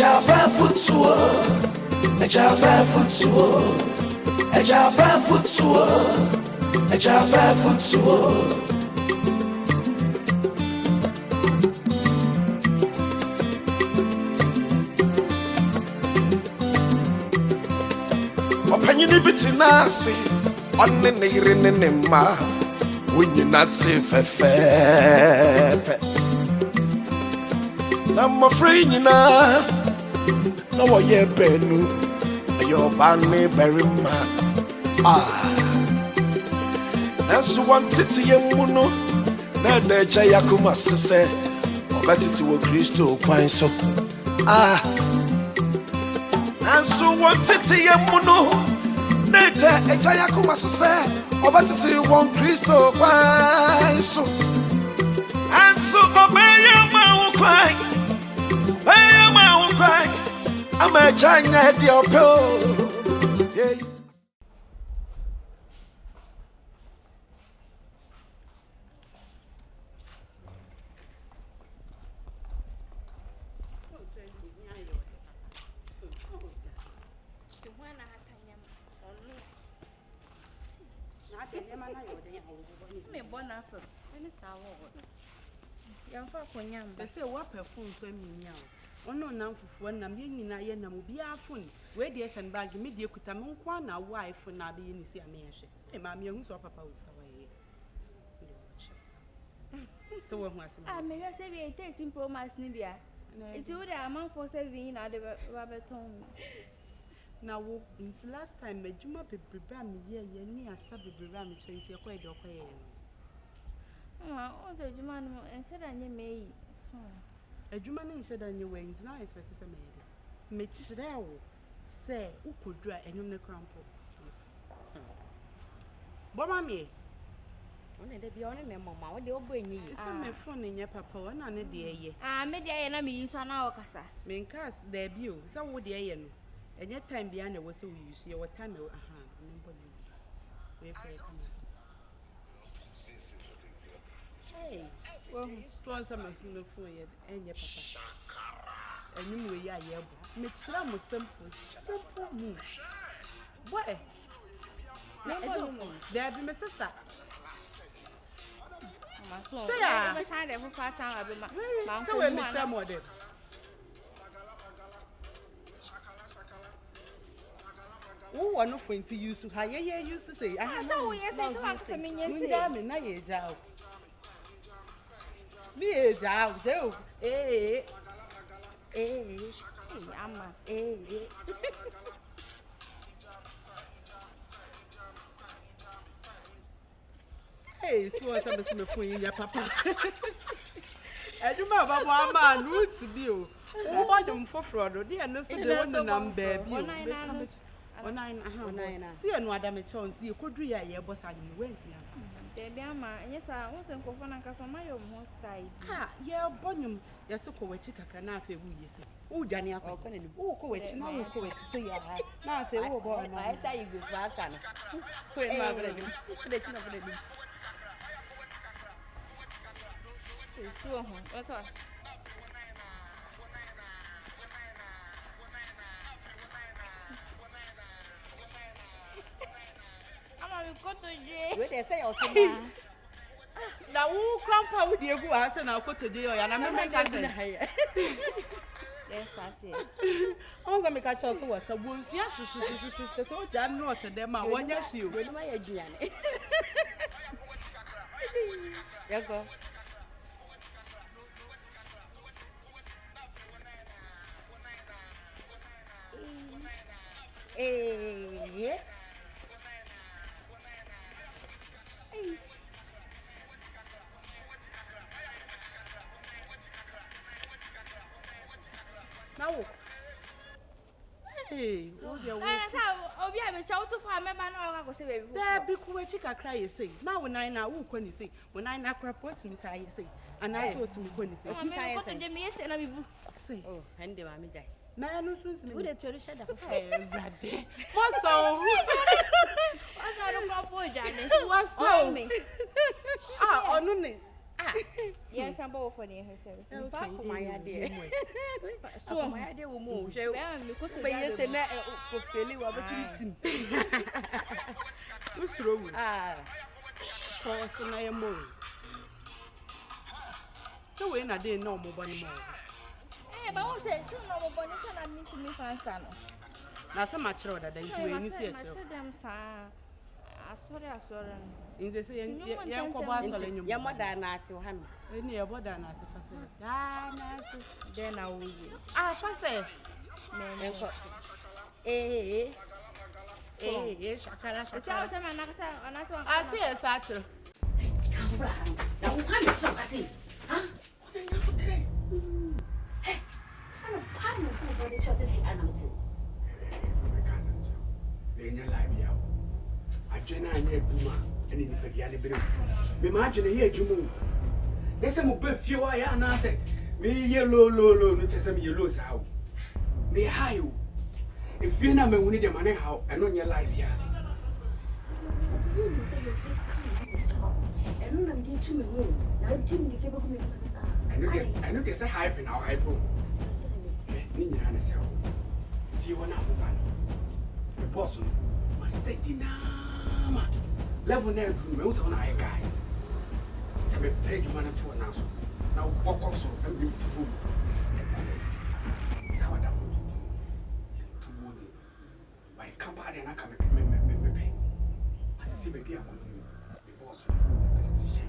Ejabra futuo, ejabra futuo, ejabra futuo, ejabra futuo. Opanyini bitinasi, onne neire nema, winyinati fefe. I'm afraid na no ye benu your banny berry ma nanso wantete yemuno na da jaya kuma sese obatiti wo Kristo kwan so nanso wantete yemuno na da jaya kuma sese obatiti wo Kristo kwan so anso obeye ma wo kwan I'm a giant at your pill. Ono na mfufu na me nyina ye na mo bia phone we de shan bag me de kuta me nkwa na wife na be ni si amehwe e ma me hu so papa wo ska waye so we hu asem me we say be 13 pro max ni bia iti wo de amon for 7 na de ba beton na wo until last time majuma bebrebe me ye ni asa bebrebe me chenti e kwa de okoye o se juma no ense da nye meyi so adwuma ne nhyɛ da nye wings na expect sɛ meyɛ me kyerɛ wo sɛ ukodura enyum ne krampo boma me one de bia one ne mama wo de obo enyi yi sɛ me phone nye papa wo na ne de eye me de eye na me yi so na wo kasa me nkas da bi o sɛ wo de eye no enye time bia na wo sɛ wo yi so ye wo time me mbo ne we pray come hey well so some of the phone yet enye papa enyum we ya ye bo me kyerɛ mo simple move boy me bo mo there be me sister mama so me say dem fa san abi ma so we me kyerɛ mo dem wo wonu for nti use ha ye use say aha so we say so am se me nye say me na ye ja me ye ja o ama hey so what's up me phone ya papa eduma baba ama roots bi o wo ba dem foforo do de no so de wonu nam ba bi o online see enu adame chance ye kodru ya ye boss ade me went ya baby ama nyesa wo se nkofo na nka fama yo mo style ye bonyum ye se ko wachi kakra na afa wu yesi wo dwane akọ na ni wo ko wachi na wo ko wachi se ya na afa wo bo na I say you go fast na ko e ma bele ni de chi na bele ni so ho what's up we dey say okuma na wo grandpa wo dey gu ase na akotoje yo ya na me ga se yes party on za me ka cho so wa sa bo nsia hwehwehwehwe so ja no o chede ma wonya hwie o we no ma ya duane yego now hey wo dia wo na obi a me chawo to fa me ba na o ka se baby da bi ku we chika cry you say na wo nine na wo kwani say wo nine na kra post mi say say and I say what me kwani say me ko to de me say na bibu say oh hande ma me jai na no so me wo de tori shada fo brade what's so what's no crop o jane what's so me onu ni yeah I can bow for near herself. Okay, my idea. So my idea will move. She will be yes and that for failure of it. Who's wrong? Person I am more. So when I didn't know more money more. Eh, but I said, so no more bonnet and I need to miss my son. Not so much rather than you in the theatre. I saw them. In the same young cobble in your mother and I saw him. Any about an answer. Then I will. Ah, Fassay. Shakara. I see a satchel. Now, one is something. Huh? Hey, I'm a partner who bought Josephine Animated. My cousin, in your life, I generally near Duma and in the Pediani. Imagine here, Jumu. There's some good few I answer. Me yellow, low, which is some yellow how. Me high you. If you never need the money, how I know your life, yeah. I know there's a hype in our hype room. If you want to the boss must take the nama. Level now to me on a guy. It's a big man to announce. Now walk off so and be to boom. It's how I don't to lose it. By company and I can make pay. As I see, maybe I'm going to be boss. As I say,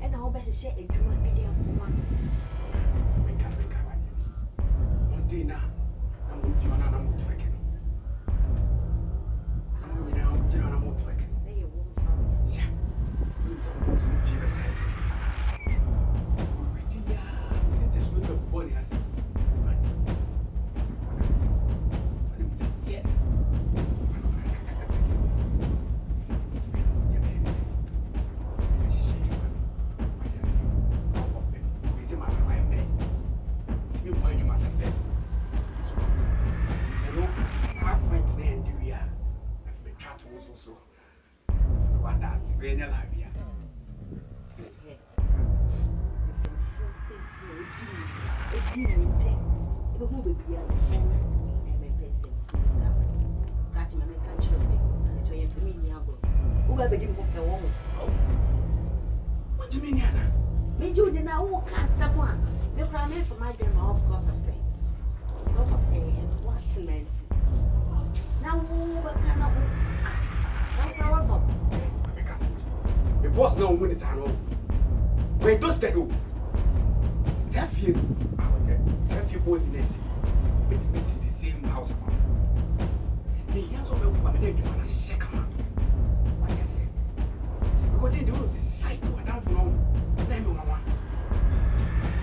and I hope I say a Juma idea of one. Make up on dinner. I'm with you and I'm not working. I'm moving out, I'm not working. They won't from yeah. It's almost a fever sight. Isn't this when the body has it? Yes. What do you mean, Yana? Me do the now walk as someone. Me from me for my grandma because of say. Because of what cement. Now what kind of now what's up? The boss no win is at all. Wait, don't stay up. Zephyr boys in AC. It's missing the same house. He has all the women and you want to check them out. What I say? Because they don't see sight to a down from them.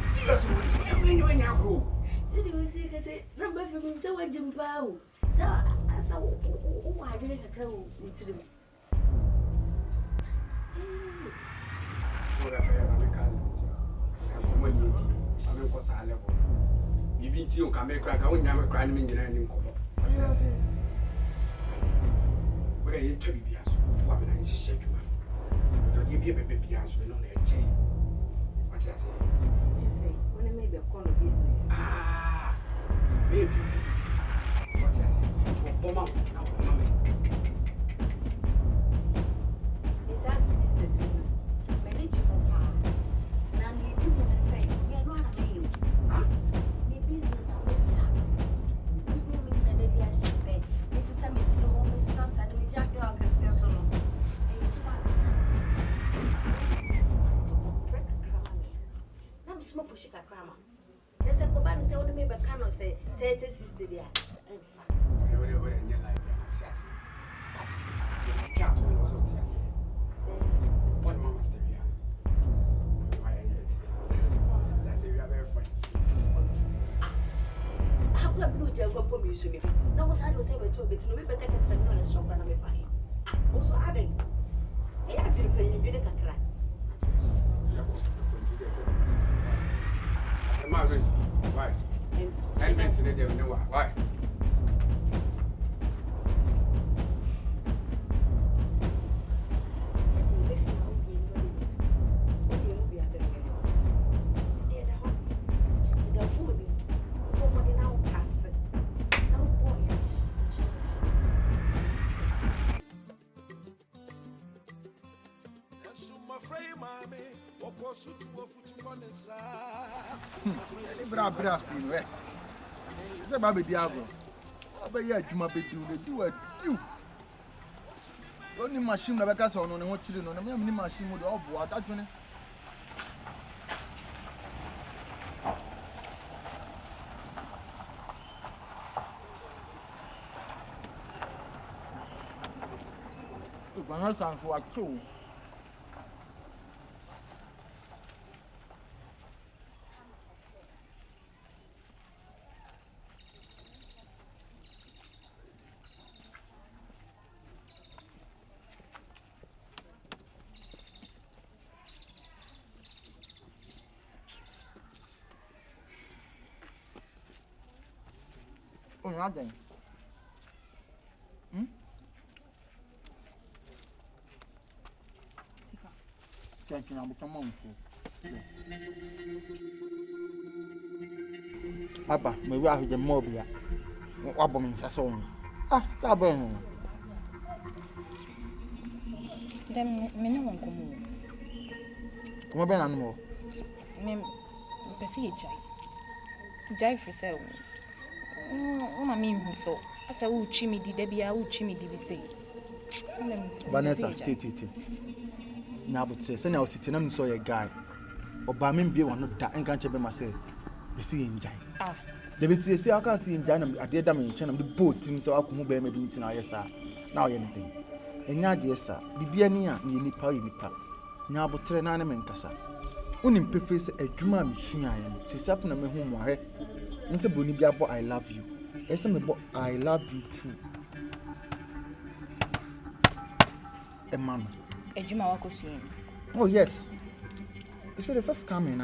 Seriously, when you grow. See, you see, I say, number from him, so I jump out. So, I didn't go into the. Even you can make crack, I won't have a crime in the Seriously. But I ain't to be as woman, I just shake you. Don't give you a baby answer on a chain. What I say? You say, when I made a corner business. Ah, maybe 50-50. What I say? To a bomb out now, mommy. Is that business women? Manageable power. Now, you do want to say, we are not a male. Huh? The business as well. We will make the lady as she pay. Mrs. Summits, no home, Mrs. Santa, the Jack Dog, and so on. I'm smoke pushing a grammar. There's a command say, only maybe cannot say, 30 sister there. In fact, you're in your life, Sassy. The cat was on Sassy. say, One mama stereo. Why I ended. Sassy, you are very funny. how could I do jail for me? No, was I was able to be to me, but I kept saying, no, shop and I'm fine. Also, adding, I have been playing in the crack. Why? And rent in the why? Bra, it's a baby diablo. But yeah, you might be doing you. Only machine that I saw on what children on a machine with all water. My husband was too. Oh, nothing. Can I become monk? Papa, maybe I have the mobile. What bombing is so? Ah, stop burning. Then, me no one come. Come on, animal. Me, Bessie Jai for sale. Oh, I mean, so. I said, oh, Chimmy did Debbie, oh, Chimmy did say. Vanessa, Titi. Now, but say, I was sitting and saw a guy. Or by me be one of that and can't myself. Be seeing Jai. Ah, the bit say, I can't see in Janam at the damage and the boat, so I could move maybe in our sir. Now, anything. And now, dear sir, the Biania, you need power in the park. Now, but Trenanam and Cassa. Unim preface a Juma Misuyan, Sisafin and my home, eh? And so, Bonibia, I love you. Yes, I love you too. A man. A Juma Wakosin. Oh, yes. You said it's a scamming.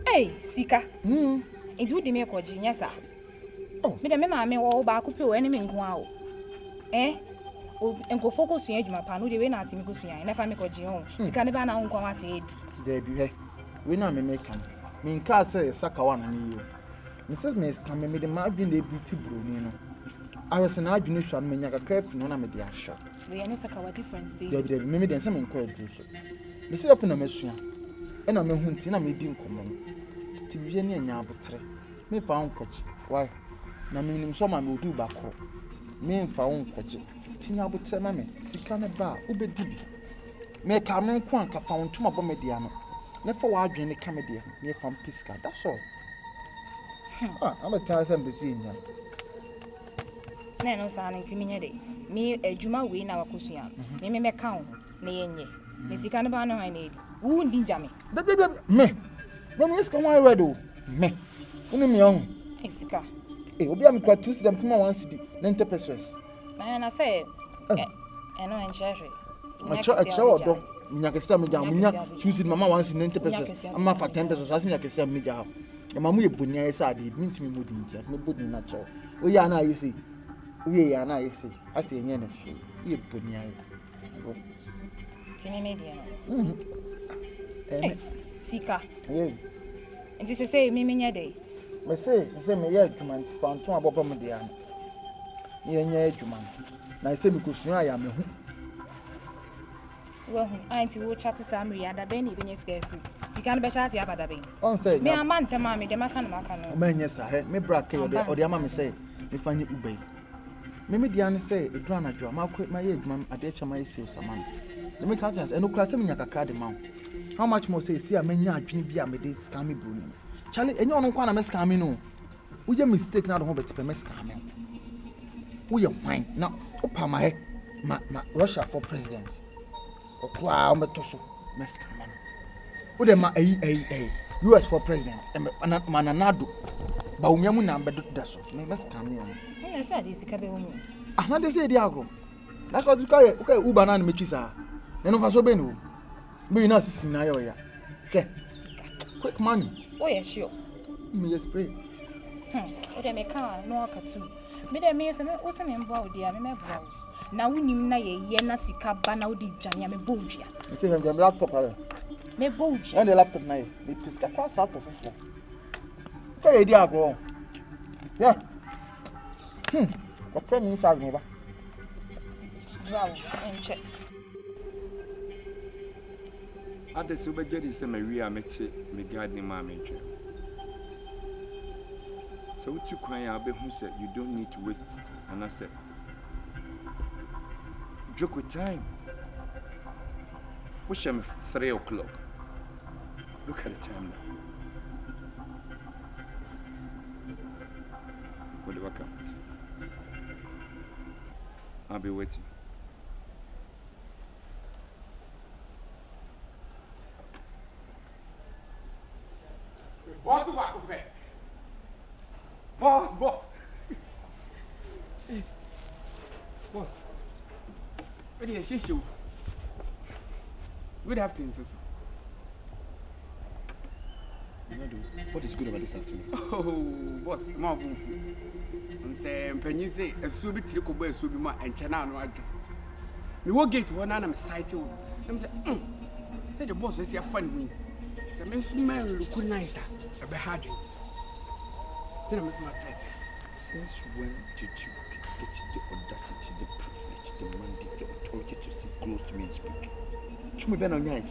Hey, Sika. It would make a genius. Oh, Madame, may all back up your enemy in Guao. Eh? And go focus on Juma Panu, the way not to Mikusia, and if I make a Gion, it's kind of an uncle said. There be we know me make him. Mean, can't say a Sakawan and you. Mrs. Miss come and made a margin de beauty brunino. I was an argument and many a craft no name the shop. We are not a difference, baby. There may be some inquiry. Miss Often a mission, and I'm a hunting a medium common. To be any yabutre. Me found coach. Why? Na meaning someone will do back home. Me and found coach. Tina would tell mammy, Sikana bar, Ube Dibi. Make a man quank found to my bomediano. Never wide in the comedy near from Pisca, that's all. I'm a tiresome busy. No, signing to me a Juma win our Cusian. Me may count, me and ye. Miss Canabano, I need. Who did Jammy? Me. When we come, I read, me. Only me own. Exika. It will be a quite two them tomorrow once, then to persuade. And I say, and I share it. I saw Nyakasa, choosing Mamma once in interpreters. I'm not for 10 pesos, as Nyakasa Mija. And Mamma Bunia said, it means me wouldn't just me put in natural. We are now, you see. We are now, you see. I say, you put me. Sika. And this is say, Mimmy day. I say, me argument found two about Pomadian. Near Juman. I say, because I am. Well, I will chat to Sammy and a Benny when you scare free. You can't be chasing about the baby. On say, me a man, Tammy, the Macan. Man, yes, I had me bracket or the mammy say, if I knew Ubay. Mimi Diana say, it ran at you. I'll quit my age, ma'am, at the HMI sales a man. The make answers and no class in your card amount. How much more say, see a man, ya, Jimmy, be a made scammy Bruno. Charlie, and you don't want to miss Camino. We are mistaken out of it to miss Camino. We are fine now. Opa my head, my Russia for president. Wow, Matoso, Miss Camino. What am I? US for president, and nanaaddo. But we are number that's what Miss Camino. I said, it's a cabin. I'm not the say Diago. That's what you call it. Okay, Uban and Michisa. None of us obey no. We not see Nayoya. Okay, quick money. Oh, yes, sure. Me spray. What I make car, no cartoon. Made a mason, what's a name for the animal? Now we knew Yena Sikapa now did Jania me Bogia. I think I'm the laptop. Me Bogia and the laptop knife. Me Pisca pass out of it. Okay, Diago. Yeah. What can you say, neighbor? Bravo, and check. Others over get is a Maria met me gardening mammy. So to cry out, who said you don't need to waste. And I said, joke with time. Wish I'm 3 o'clock. Look at the time now. What do I count? I'll be waiting. Boss, boss, boss. Boss. What is she show? Good afternoon, sir. What is good about this afternoon? Oh, boss, more food. And say, Penny say, a subi trickle boy, subi ma, and chana no ado. We will get one and I'm excited. I'm saying, say the boss is a funny. Say, men smell look nicer. A bit hard. Tell him, Miss Matress. Since when did you get the audacity, the privilege, the mandate, the authority to sit close to me and speak?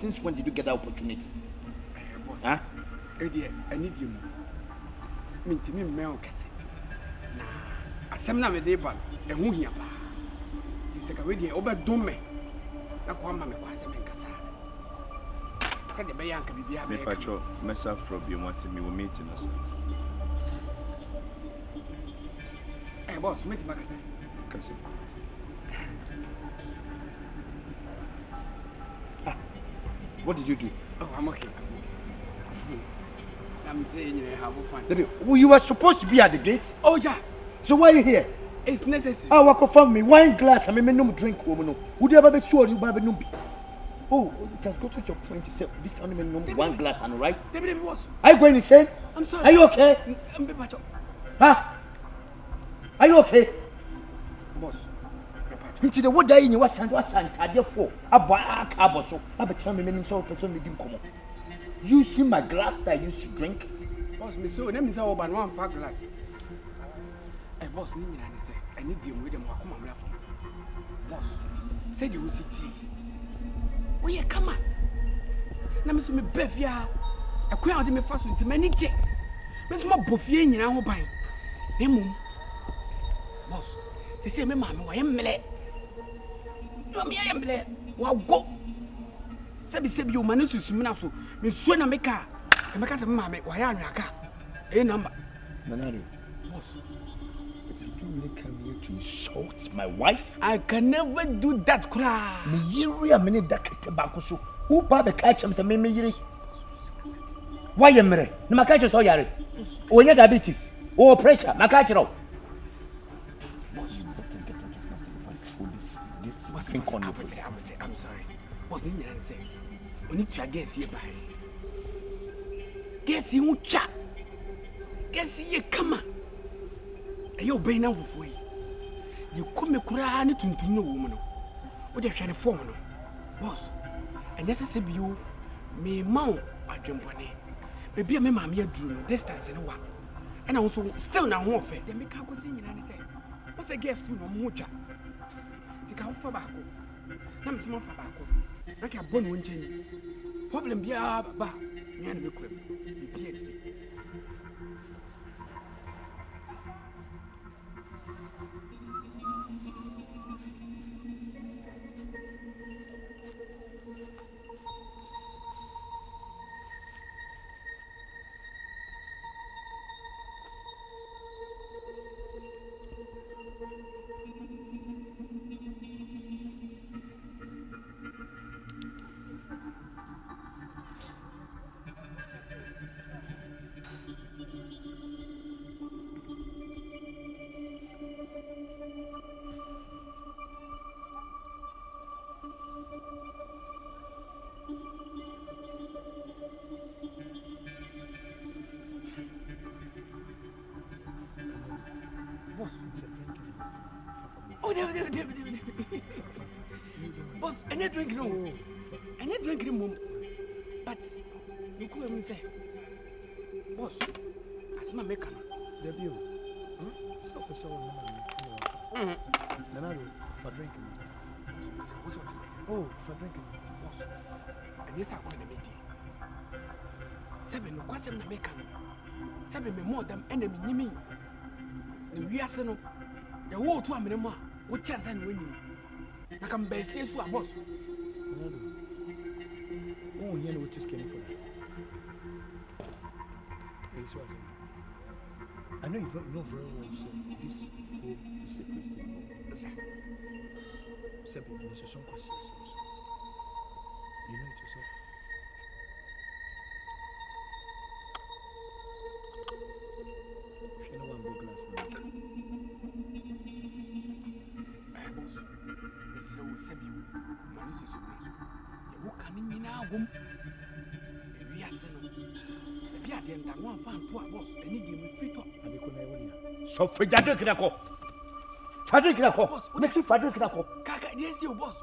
Since when did you get that opportunity? Boss. Huh? I need you. Mean to me, Mel Cassie. Nah, I some name a day, but a who here. This is a radio over Dome. That's why Mamma was a Mencassa. Can the Bayan can be a patrol, myself from you wanted me, we're meeting us. Hey, boss, meet my cousin. What did you do? Oh, I'm okay. I'm saying you have fun. Well, you were supposed to be at the gate. Oh, yeah. So why are you here? It's necessary. I walk off from me. Wine glass. I mean, no drink. Woman, would you ever be sure you buy a numbi? Oh, it has got to your point. You said this only mean one glass, and right? David, what? Are you going insane? I'm sorry. Are you okay? I'm better. Huh? Are you okay? Boss. Into the wood day in your sand was Santa for a boy, a cabo, so I bet some men so person didn't come. You see my glass that I used to drink? Boss, me so them is all about 1 fat glass. Hey, boss, I need them with them. Come on, boss. Said you will see tea. Oh, yeah, come on. Now, Miss Me Bevia, a queer out of me fast into many jet. Miss my buffet in your buying. Mum, boss, they say, me, mamma, why am I? I am there. Wow, go. Sabi you manage to swim now, so Miss Swana make a make us a mamma, why am I? A number. Nanaaddo, boss, you do really come here to insult my wife? I can never do that, cry. Me yiri a minute that tobacco so. Who baba catch him to me yiri? Why am I? No, my catch is all yari. Oh, yeah, diabetes. Oh, pressure, my catch all. Boss, you better get out of my city if I throw this drink on you. I'm sorry. Boss, you need to say. We need to guess here by. Guess you won't chat. Guess you come on. And you're paying now for you. You come a cry to know woman. What you're trying to form, boss. And that's a sib you may mount a jump on it. Maybe a mamma drew distance in a while. And also still now more fair. They make up singing and say, what's a guest to no mucha? Take out for back. Nam small for back. Like a bone one change. Problem be a bar. Me and the crib. The PXC. Boss, and you drink no. And you drink no. But you couldn't say, boss, as my maker. The view. So for sure, Nanaaddo for drinking. Oh, for drinking. Boss. And yes, I'm going to meet you. 7 no kwasem na meka no. 7 me more than enemy nyimi. Ne wiase no. Ya wo otu amene mo a, wo chance na wanyini. Na kam be sie so a boss. Oh, you know what you scared for. Hey, so I know you know very well, so this whole is a Christian home. Simple, this is some questions. You know it yourself. You know one broke last night. Boss. Let's say we sabi you. Money is so much. You wo kan ni na agum. E wiase no. E bia de nda no afa nto a boss. Eni de me fit up. Abi ko na ewonia. So fejado kidako. Fadrik kidako. Messi fadrik kidako. Kaka, yes you boss.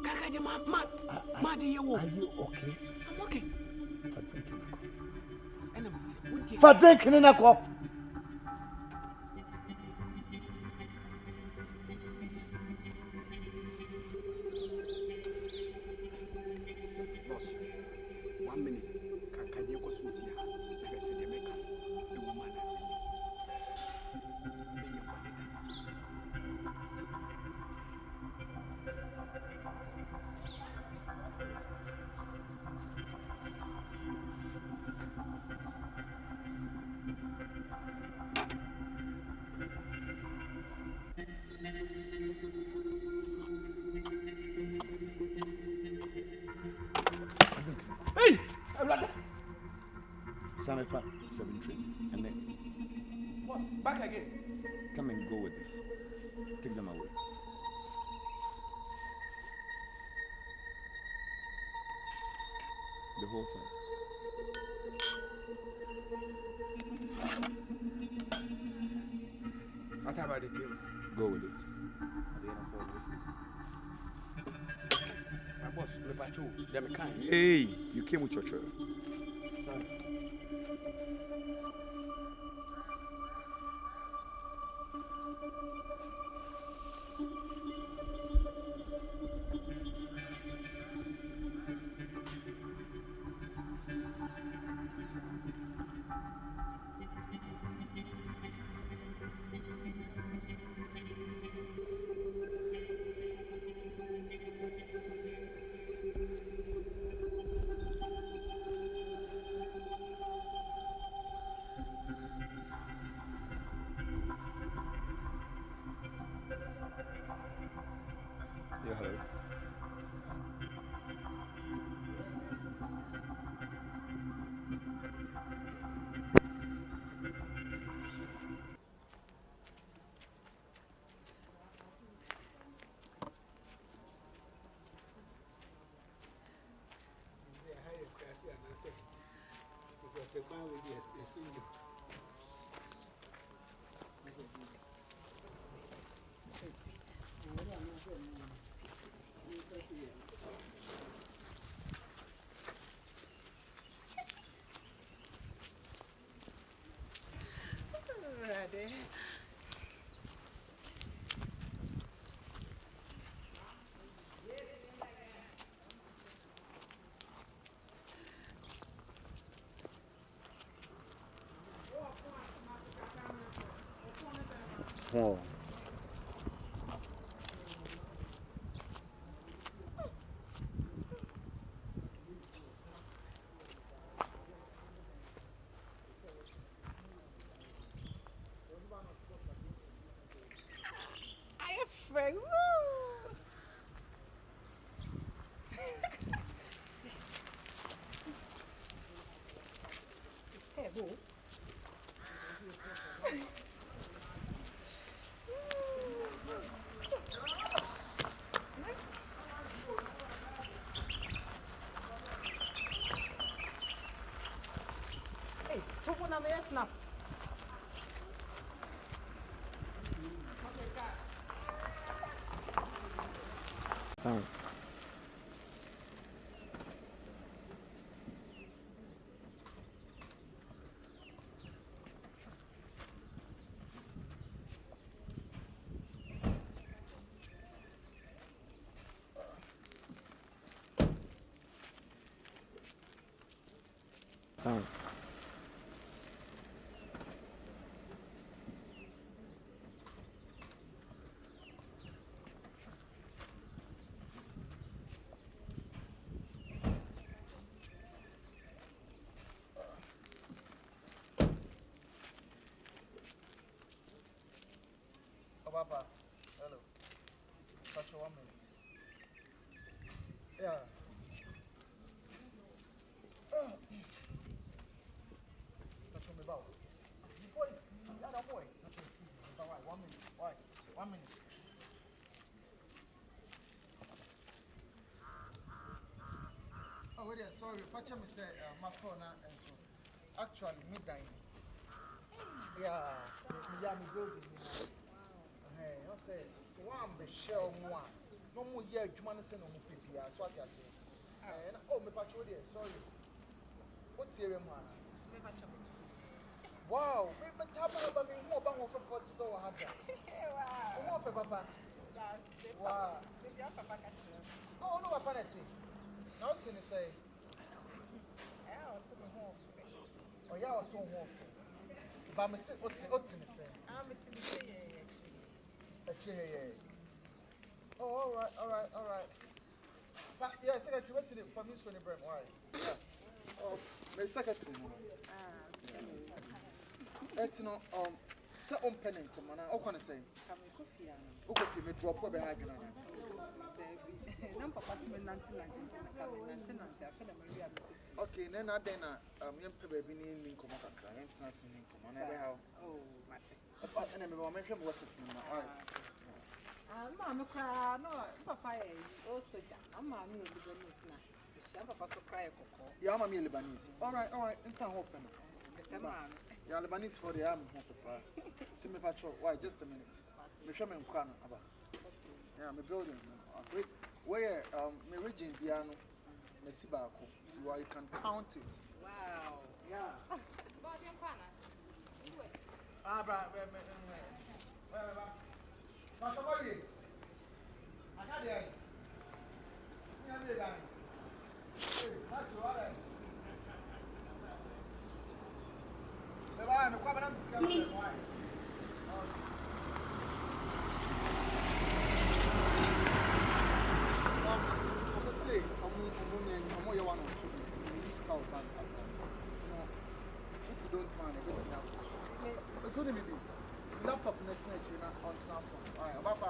Kaka de ma de yewo. Are you okay? I'm okay. Fadrik kidako. Enemy say, what dey? Fadrik kidako. Boss, 1 minute. Kaka de ko so fia. Like I said, they make a woman as Hey! Samifa, 7 tree. And then boss, back again. come and go with this. Take them away. The whole thing. What about the deal? Go with it. My boss, me patrol. Them kind. Hey, you came with your chair. Sorry. Yeah, hello. Oh. Frank. Hey, boo. Hey, tupo na mea snap. Sorry. Sorry. Papa, hello. Touch 1 minute. Yeah. Touch me about. Boy, that boy. Why? 1 minute. Why? 1 minute. Oh, wait there. Sorry. Fetch me say my phone and so. Actually, midnight. Yeah. Yeah, me building. Hey, I say, so I'm the shell one. No more year, you want to send on PP. So I say, and oh, me patch with it. Sorry. What's your man? Wow, we but how about me more about what so hard. Wow, Papa. Wow. Oh, no, Papa. Now, what can you say? Oh, yeah, I was so home. But I'm saying, what's in the same? Oh, all right. But yeah, secretary, what's it for me? Sonny Brem, why? Oh, my secretary. That's no, so on penning, man. How can I say? Okay, me drop over the agony. Okay, then I young baby in Comaka, and Tansin in Comaka. Oh, my. And I'm mentioning what is in my eye. Mamma cry, no, Papa is also I'm a new Lebanese now. Papa so cry. Yeah, I'm a Lebanese. All right, in town often. Yeah, Lebanese for the arm, Papa. Timmy Patrol, why, just a minute. Mishaman Kwana, about. Yeah, I'm a building. Where, my region piano, Messibako, so I can count it. Wow. Yeah. Laptop on top. All right, Papa.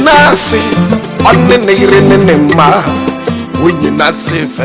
Nasi on the near in ma when you're not safe.